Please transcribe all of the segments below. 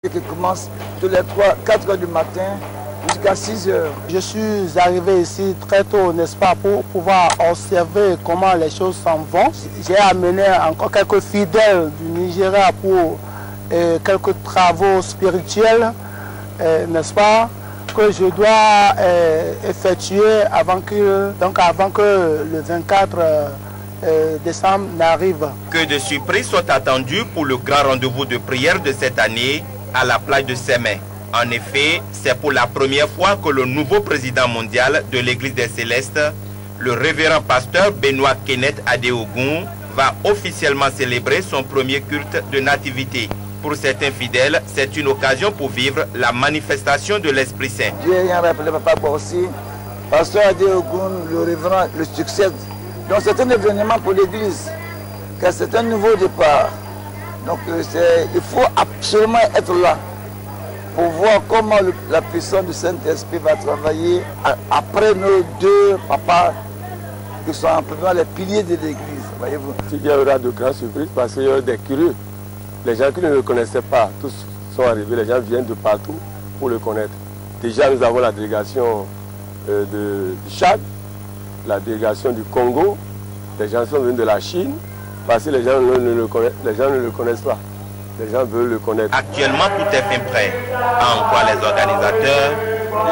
Qui commence tous les 4 heures du matin jusqu'à 6 heures. Je suis arrivé ici très tôt, n'est-ce pas, pour pouvoir observer comment les choses s'en vont. J'ai amené encore quelques fidèles du Nigeria pour quelques travaux spirituels, n'est-ce pas, que je dois effectuer avant que le 24 décembre n'arrive. Que de surprises sont attendues pour le grand rendez-vous de prière de cette année à la plage de Sémé. En effet, c'est pour la première fois que le nouveau président mondial de l'Église des Célestes, le révérend pasteur Benoît Kenneth Adeogun, va officiellement célébrer son premier culte de nativité. Pour certains fidèles, c'est une occasion pour vivre la manifestation de l'Esprit Saint. Dieu a rappelé Papa aussi, pasteur Adeogun, le révérend, le succède. Donc c'est un événement pour l'Église, car c'est un nouveau départ. Donc il faut absolument être là pour voir comment la puissance du Saint-Esprit va travailler après nos deux papas qui sont un peu les piliers de l'Église, voyez-vous. Il y aura de grandes surprises parce qu'il y a des curieux. Les gens qui ne le connaissaient pas, tous sont arrivés, les gens viennent de partout pour le connaître. Déjà nous avons la délégation du Tchad, la délégation du Congo, les gens sont venus de la Chine, parce que les gens ne le connaissent pas. Les gens veulent le connaître. Actuellement, tout est fin prêt. En quoi les organisateurs,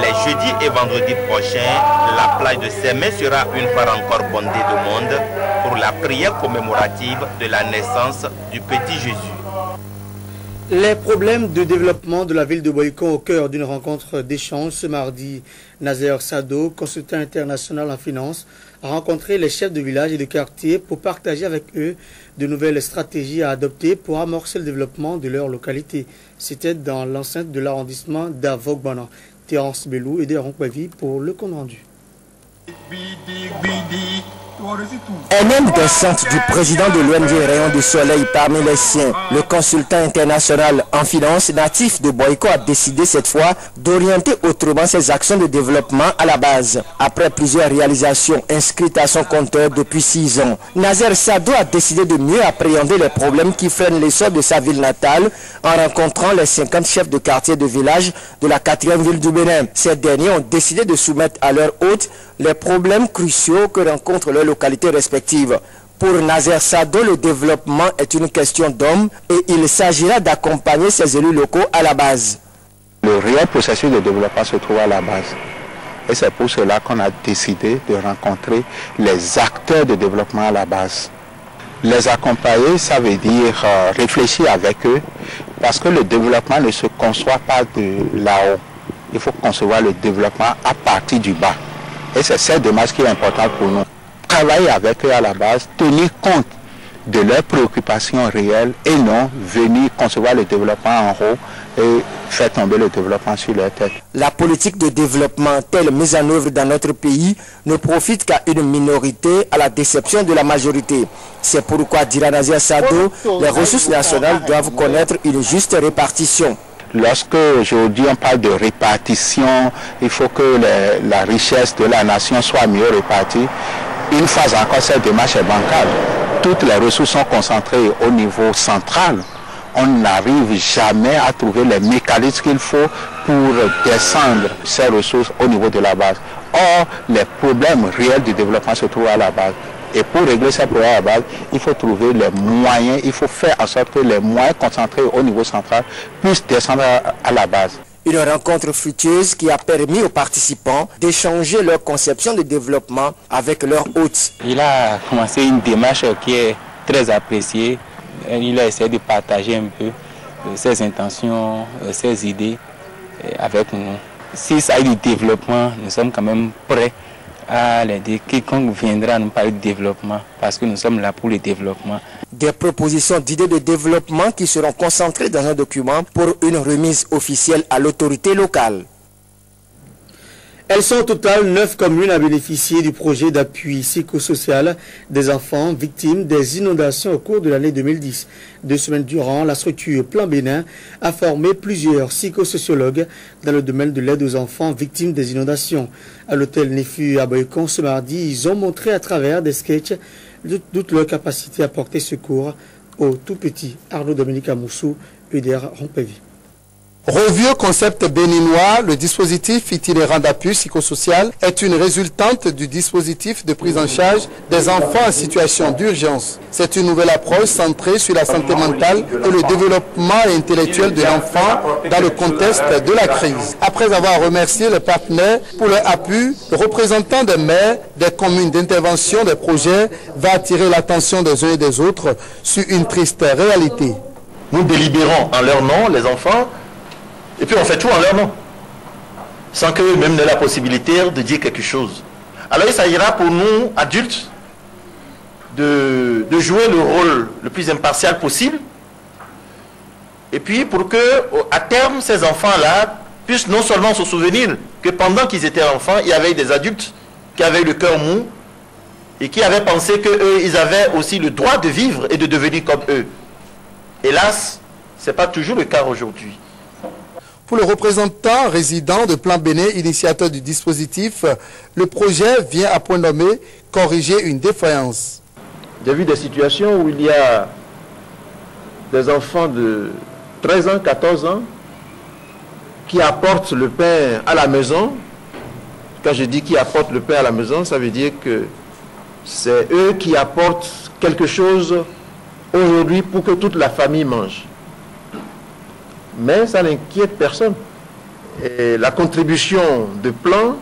les jeudis et vendredis prochains, la plage de Sémé sera une fois encore bondée de monde pour la prière commémorative de la naissance du petit Jésus. Les problèmes de développement de la ville de Boycon au cœur d'une rencontre d'échange ce mardi. Nazer Sado, consultant international en finance, a rencontré les chefs de village et de quartier pour partager avec eux de nouvelles stratégies à adopter pour amorcer le développement de leur localité. C'était dans l'enceinte de l'arrondissement d'Avogbana. Terence Belou et Deron Kwevi pour le compte rendu. Un homme d'enceinte du président de l'ONG Rayon du Soleil parmi les siens, le consultant international en finance natif de Boycon a décidé cette fois d'orienter autrement ses actions de développement à la base. Après plusieurs réalisations inscrites à son compteur depuis 6 ans, Nazer Sado a décidé de mieux appréhender les problèmes qui freinent l'essor de sa ville natale en rencontrant les 50 chefs de quartier de village de la 4e ville du Bénin. Ces derniers ont décidé de soumettre à leur hôte les problèmes cruciaux que rencontrent leurs localités respectives. Pour Nazer Sado, le développement est une question d'homme et il s'agira d'accompagner ses élus locaux à la base. Le réel processus de développement se trouve à la base. Et c'est pour cela qu'on a décidé de rencontrer les acteurs de développement à la base. Les accompagner, ça veut dire réfléchir avec eux, parce que le développement ne se conçoit pas de là-haut. Il faut concevoir le développement à partir du bas. Et c'est cette démarche qui est importante pour nous. Travailler avec eux à la base, tenir compte de leurs préoccupations réelles et non venir concevoir le développement en haut et faire tomber le développement sur leur tête. La politique de développement telle mise en œuvre dans notre pays ne profite qu'à une minorité à la déception de la majorité. C'est pourquoi, dira Nazer Sado, les ressources nationales doivent connaître une juste répartition. Lorsque aujourd'hui on parle de répartition, il faut que la richesse de la nation soit mieux répartie. Une fois encore, cette démarche est bancale. Toutes les ressources sont concentrées au niveau central. On n'arrive jamais à trouver les mécanismes qu'il faut pour descendre ces ressources au niveau de la base. Or, les problèmes réels du développement se trouvent à la base. Et pour régler ces problèmes à la base, il faut trouver les moyens, il faut faire en sorte que les moyens concentrés au niveau central puissent descendre à la base. Une rencontre fructueuse qui a permis aux participants d'échanger leur conception de développement avec leurs hôtes. Il a commencé une démarche qui est très appréciée. Il a essayé de partager un peu ses intentions, ses idées avec nous. Si ça a du développement, nous sommes quand même prêts à l'aider. Quiconque viendra nous parler de développement, parce que nous sommes là pour le développement. Des propositions d'idées de développement qui seront concentrées dans un document pour une remise officielle à l'autorité locale. Elles sont au total 9 communes à bénéficier du projet d'appui psychosocial des enfants victimes des inondations au cours de l'année 2010. 2 semaines durant, la structure Plan Bénin a formé plusieurs psychosociologues dans le domaine de l'aide aux enfants victimes des inondations. À l'hôtel Nefu à Boycon ce mardi, ils ont montré à travers des sketchs toute leur capacité à porter secours aux tout petits. Arnaud Dominique Amoussou, UDR Rompevi. Revu au concept béninois, le dispositif itinérant d'appui psychosocial est une résultante du dispositif de prise en charge des enfants en situation d'urgence. C'est une nouvelle approche centrée sur la santé mentale et le développement intellectuel de l'enfant dans le contexte de la crise. Après avoir remercié les partenaires pour leur appui, le représentant des maires des communes d'intervention des projets va attirer l'attention des uns et des autres sur une triste réalité. Nous délibérons en leur nom, les enfants, et puis on fait tout en leur nom, sans qu'eux-mêmes n'aient la possibilité de dire quelque chose. Alors il s'agira pour nous, adultes, de jouer le rôle le plus impartial possible, et puis pour que, à terme, ces enfants-là puissent non seulement se souvenir que pendant qu'ils étaient enfants, il y avait des adultes qui avaient eu le cœur mou, et qui avaient pensé qu'eux, ils avaient aussi le droit de vivre et de devenir comme eux. Hélas, ce n'est pas toujours le cas aujourd'hui. Pour le représentant résident de Plan Bénin, initiateur du dispositif, le projet vient à point nommé corriger une défaillance. J'ai vu des situations où il y a des enfants de 13 ans, 14 ans qui apportent le pain à la maison. Quand je dis qui apportent le pain à la maison, ça veut dire que c'est eux qui apportent quelque chose aujourd'hui pour que toute la famille mange. Mais ça n'inquiète personne. Et la contribution de Plan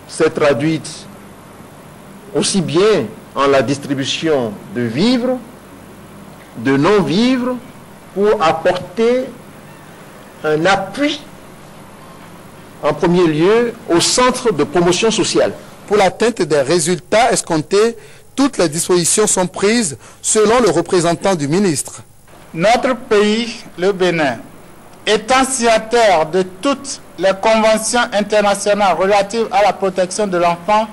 s'est traduite aussi bien en la distribution de vivres, de non-vivres, pour apporter un appui, en premier lieu, au centre de promotion sociale. Pour l'atteinte des résultats escomptés, toutes les dispositions sont prises selon le représentant du ministre. Notre pays, le Bénin, étant signataire de toutes les conventions internationales relatives à la protection de l'enfant,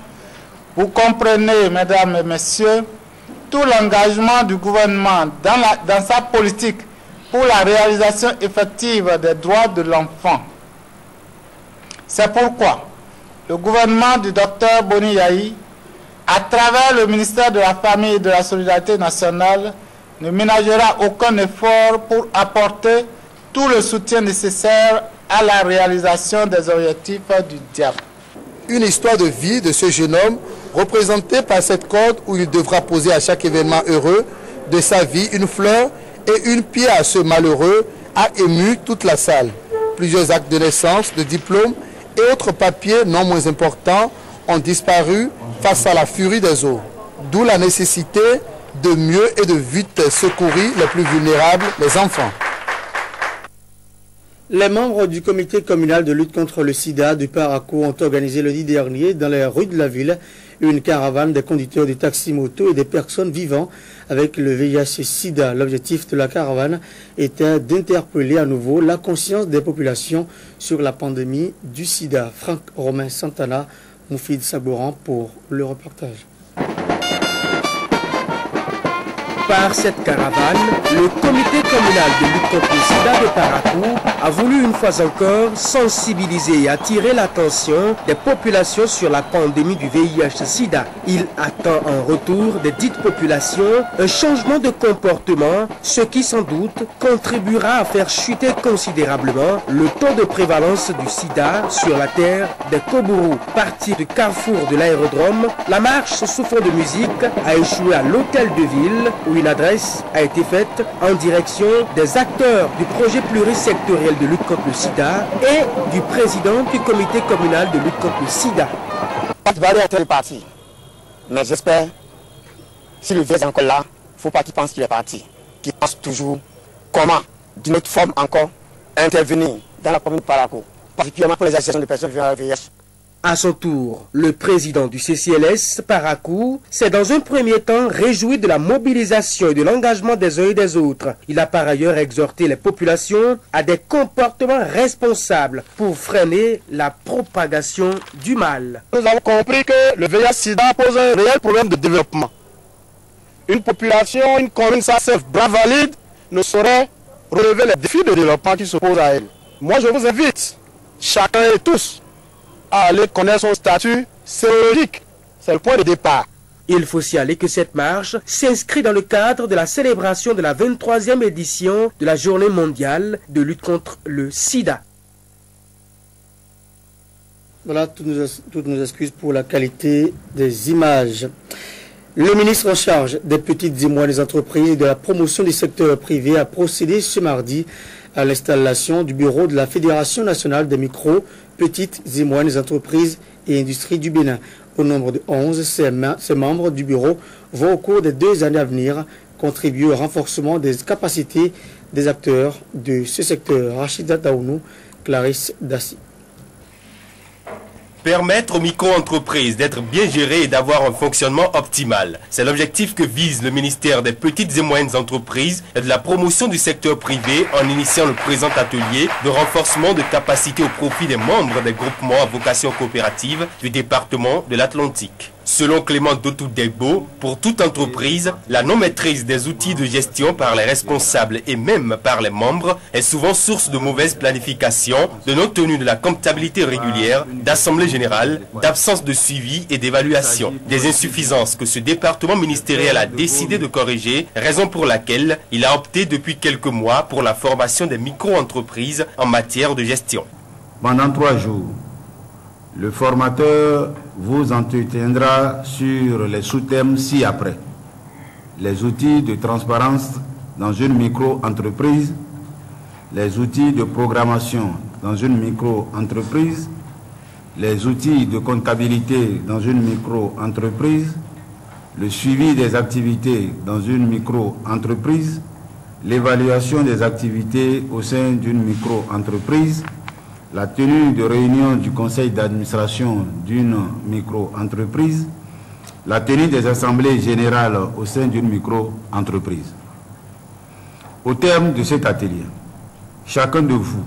vous comprenez, mesdames et messieurs, tout l'engagement du gouvernement dans sa politique pour la réalisation effective des droits de l'enfant. C'est pourquoi le gouvernement du Dr Boni Yayi, à travers le ministère de la Famille et de la Solidarité nationale, ne ménagera aucun effort pour apporter tout le soutien nécessaire à la réalisation des objectifs du DIAP. Une histoire de vie de ce jeune homme, représentée par cette corde où il devra poser à chaque événement heureux de sa vie une fleur et une pierre à ce malheureux, a ému toute la salle. Plusieurs actes de naissance, de diplômes et autres papiers non moins importants ont disparu face à la furie des eaux. D'où la nécessité de mieux et de vite secourir les plus vulnérables, les enfants. Les membres du comité communal de lutte contre le sida du Parakou ont organisé lundi dernier dans les rues de la ville une caravane des conducteurs de taxi-moto et des personnes vivant avec le VIH-Sida. L'objectif de la caravane était d'interpeller à nouveau la conscience des populations sur la pandémie du sida. Franck Romain Santana, Moufid Sabouran pour le reportage. Par cette caravane, le comité communal de lutte contre le sida de Parakou a voulu une fois encore sensibiliser et attirer l'attention des populations sur la pandémie du VIH-Sida. Il attend en retour des dites populations un changement de comportement, ce qui sans doute contribuera à faire chuter considérablement le taux de prévalence du sida sur la terre des Kobourou. Partie du carrefour de l'aérodrome, la marche sous fond de musique a échoué à l'hôtel de ville où une adresse a été faite en direction des acteurs du projet plurisectoriel de lutte contre le sida et du président du comité communal de lutte contre le sida. Barry est parti, mais j'espère, si le vieux est encore là, il ne faut pas qu'il pense qu'il est parti, qu'il pense toujours comment, d'une autre forme encore, intervenir dans la commune de Parakou, particulièrement pour les associations de personnes vivant avec le VIH. À son tour, le président du CCLS, Parakou, s'est dans un premier temps réjoui de la mobilisation et de l'engagement des uns et des autres. Il a par ailleurs exhorté les populations à des comportements responsables pour freiner la propagation du mal. Nous avons compris que le VIH-Sida pose un réel problème de développement. Une population, une commune, ça c'est bras valide, ne saurait relever les défis de développement qui s'opposent à elle. Moi je vous invite, chacun et tous, à aller connaître son statut sérologique. C'est le point de départ. Il faut signaler que cette marche s'inscrit dans le cadre de la célébration de la 23e édition de la Journée mondiale de lutte contre le sida. Voilà, toutes nos excuses pour la qualité des images. Le ministre en charge des petites et moyennes entreprises et de la promotion du secteur privé a procédé ce mardi à l'installation du bureau de la Fédération nationale des micro, petites et moyennes entreprises et industries du Bénin. Au nombre de 11, ces membres du bureau vont au cours des 2 années à venir contribuer au renforcement des capacités des acteurs de ce secteur. Rachida Daounou, Clarisse Dassi. Permettre aux micro-entreprises d'être bien gérées et d'avoir un fonctionnement optimal. C'est l'objectif que vise le ministère des petites et moyennes entreprises et de la promotion du secteur privé en initiant le présent atelier de renforcement de capacités au profit des membres des groupements à vocation coopérative du département de l'Atlantique. Selon Clément Dotou-Degbo, pour toute entreprise, la non-maîtrise des outils de gestion par les responsables et même par les membres est souvent source de mauvaise planification, de non-tenue de la comptabilité régulière, d'assemblée générale, d'absence de suivi et d'évaluation. Des insuffisances que ce département ministériel a décidé de corriger, raison pour laquelle il a opté depuis quelques mois pour la formation des micro-entreprises en matière de gestion. Pendant 3 jours, le formateur vous entretiendra sur les sous-thèmes ci-après. Les outils de transparence dans une micro-entreprise, les outils de programmation dans une micro-entreprise, les outils de comptabilité dans une micro-entreprise, le suivi des activités dans une micro-entreprise, l'évaluation des activités au sein d'une micro-entreprise, la tenue de réunion du conseil d'administration d'une micro-entreprise, la tenue des assemblées générales au sein d'une micro-entreprise. Au terme de cet atelier, chacun de vous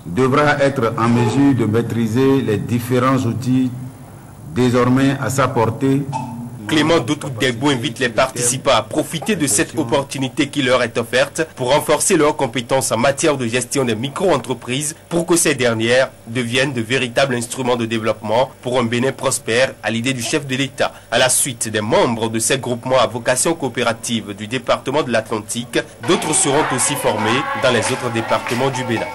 devra être en mesure de maîtriser les différents outils désormais à sa portée. Clément Dotou-Degbo invite les participants à profiter de cette opportunité qui leur est offerte pour renforcer leurs compétences en matière de gestion des micro-entreprises pour que ces dernières deviennent de véritables instruments de développement pour un Bénin prospère à l'idée du chef de l'État. À la suite des membres de ces groupements à vocation coopérative du département de l'Atlantique, d'autres seront aussi formés dans les autres départements du Bénin.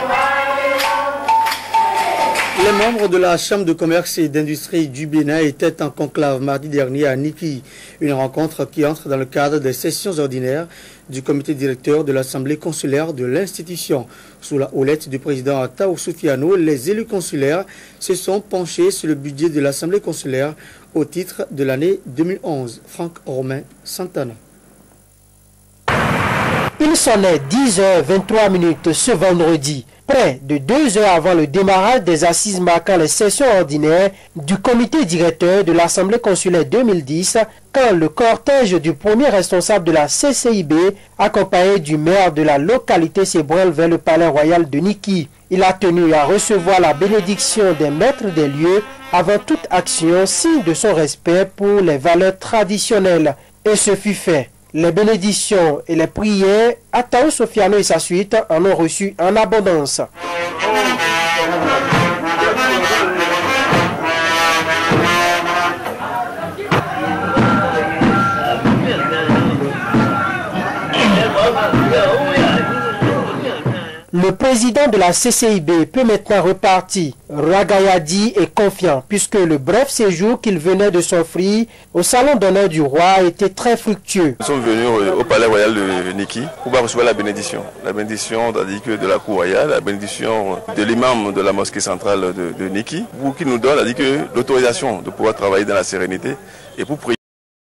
Les membres de la Chambre de commerce et d'industrie du Bénin étaient en conclave mardi dernier à Niki, une rencontre qui entre dans le cadre des sessions ordinaires du comité directeur de l'Assemblée consulaire de l'institution. Sous la houlette du président Tao Soufiano, les élus consulaires se sont penchés sur le budget de l'Assemblée consulaire au titre de l'année 2011. Franck Romain Santana. Il sonnait 10h23 ce vendredi, près de 2 heures avant le démarrage des assises marquant les sessions ordinaires du comité directeur de l'Assemblée consulaire 2010, quand le cortège du premier responsable de la CCIB, accompagné du maire de la localité, s'ébrèle vers le palais royal de Niki. Il a tenu à recevoir la bénédiction des maîtres des lieux avant toute action, signe de son respect pour les valeurs traditionnelles. Et ce fut fait. Les bénédictions et les prières à Tao Soufiano et sa suite en ont reçu en abondance. Le président de la CCIB peut maintenant repartir. Ragayadi est confiant puisque le bref séjour qu'il venait de s'offrir au salon d'honneur du roi était très fructueux. Nous sommes venus au palais royal de Niki pour recevoir la bénédiction. La bénédiction de la cour royale, la bénédiction de l'imam de la mosquée centrale de Niki, pour qu'il nous donne l'autorisation de pouvoir travailler dans la sérénité et pour prier.